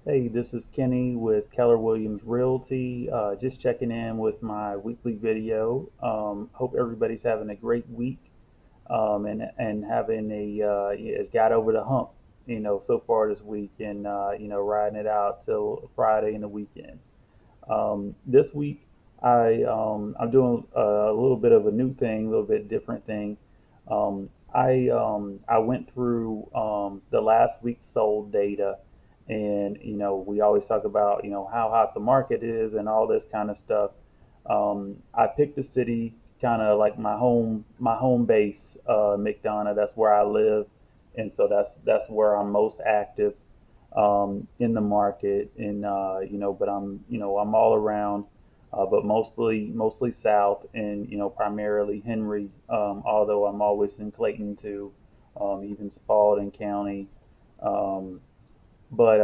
Hey, this is Kenny with Keller Williams Realty. Just checking in with my weekly video. Hope everybody's having a great week and having has got over the hump, so far this week and riding it out till Friday and the weekend. This week, I'm doing a little bit of a new thing, a little bit different thing. I went through the last week's sold data, and we always talk about how hot the market is and all this kind of stuff. I picked a city kind of like my home base, McDonough. That's where I live, and so that's where I'm most active in the market. And but I'm all around, but mostly south, and primarily Henry. Although I'm always in Clayton too, even Spalding County. Um, but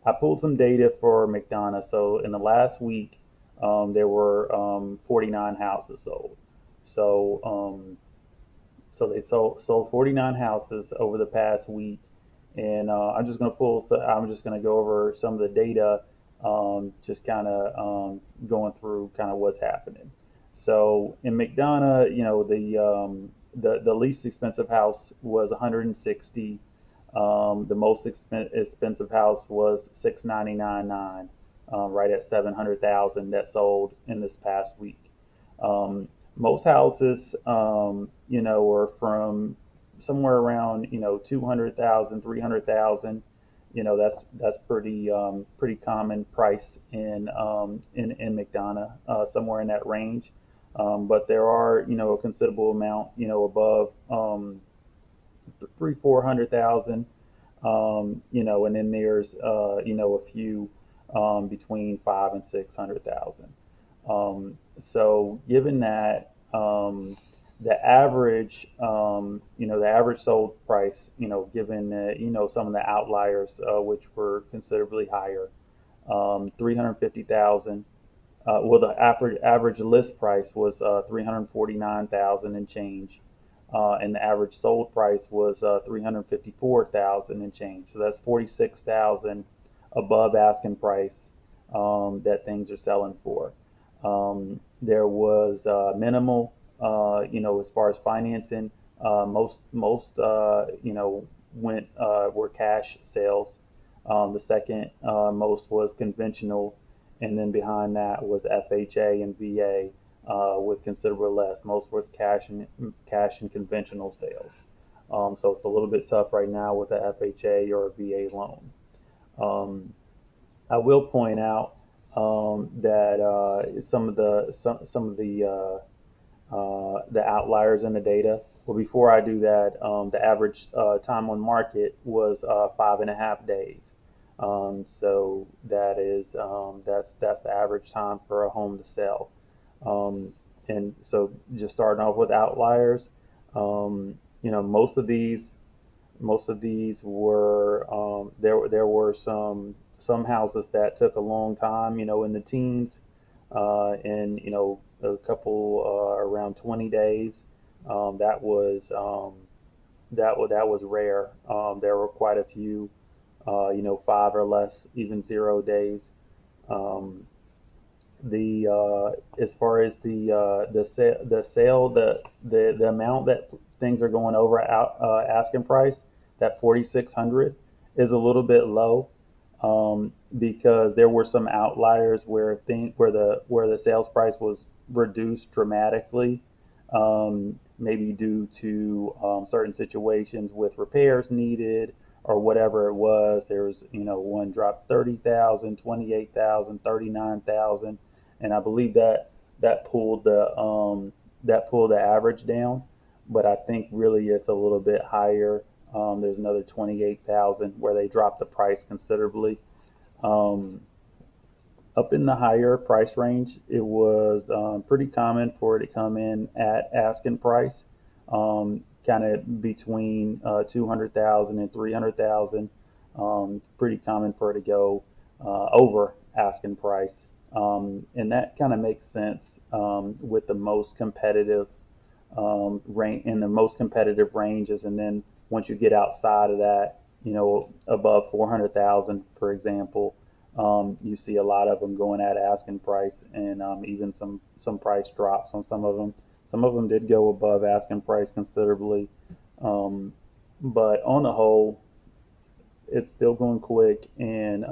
I pulled some data for McDonough. So in the last week, there were 49 houses sold. So so they sold 49 houses over the past week, and I'm just gonna go over some of the data, just kind of going through kind of what's happening. So in McDonough, the least expensive house was 160. The most expensive house was 699.9, right at 700,000 that sold in this past week. Um, Most houses, are from somewhere around 200,000, 300,000. That's pretty common price in McDonough, somewhere in that range. But there are a considerable amount above three, 400,000, and then there's a few between 5 and 600,000. So given that, the average sold price, given some of the outliers, which were considerably higher, 350,000. Well, the average list price was 349,000 and change, and the average sold price was 354,000 and change. So that's 46,000 above asking price, that things are selling for. There was minimal, as far as financing. Most went were cash sales. The second most was conventional, and then behind that was FHA and VA, with considerably less. Most were cash and conventional sales. So it's a little bit tough right now with the FHA or a VA loan. Um, I will point out that some of the outliers in the data. Well, before I do that, the average time on market was 5.5 days. So that's the average time for a home to sell. Um, and so just starting off with outliers, most of these were, there were some houses that took a long time, in the teens, and a couple around 20 days. That was that was rare. There were quite a few, 5 or less, even 0 days. Um, the As far as the amount that things are going over out asking price, that 4,600 is a little bit low, because there were some outliers where the sales price was reduced dramatically, maybe due to certain situations with repairs needed or whatever it was. There was, one dropped 30,000, 28,000, 39,000, and I believe that pulled the average down. But I think really it's a little bit higher. There's another 28,000 where they dropped the price considerably. Um, Up in the higher price range, it was pretty common for it to come in at asking price, kind of between 200,000 and 300,000. Pretty common for it to go over asking price, and that kind of makes sense, with the most competitive range in the most competitive ranges, and then once you get outside of that, above 400,000, for example. You see a lot of them going at asking price, and even some price drops on some of them. Some of them did go above asking price considerably, um, but on the whole, it's still going quick and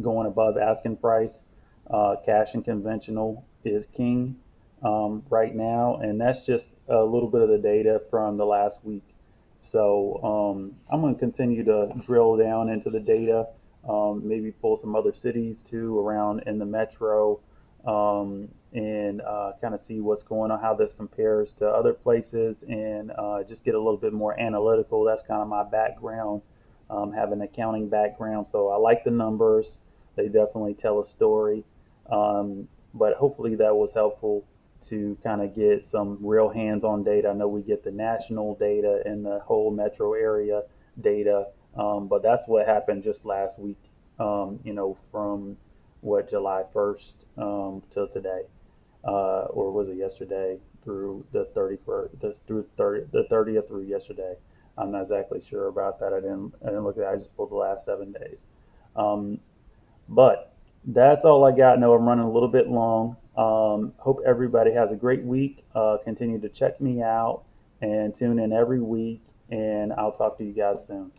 going above asking price. Cash and conventional is king right now, and that's just a little bit of the data from the last week. So I'm going to continue to drill down into the data, maybe pull some other cities too around in the metro, and kind of see what's going on, how this compares to other places, and just get a little bit more analytical. That's kind of my background, have an accounting background, so I like the numbers. They definitely tell a story. But hopefully that was helpful to kind of get some real hands-on data. I know we get the national data and the whole metro area data, but that's what happened just last week. From what July 1st till today, or was it yesterday through the 31st, the 30th through yesterday. I'm not exactly sure about that. I didn't look at it. I just pulled the last 7 days. Um, but that's all I got. I know I'm running a little bit long. Hope everybody has a great week. Continue to check me out and tune in every week, and I'll talk to you guys soon.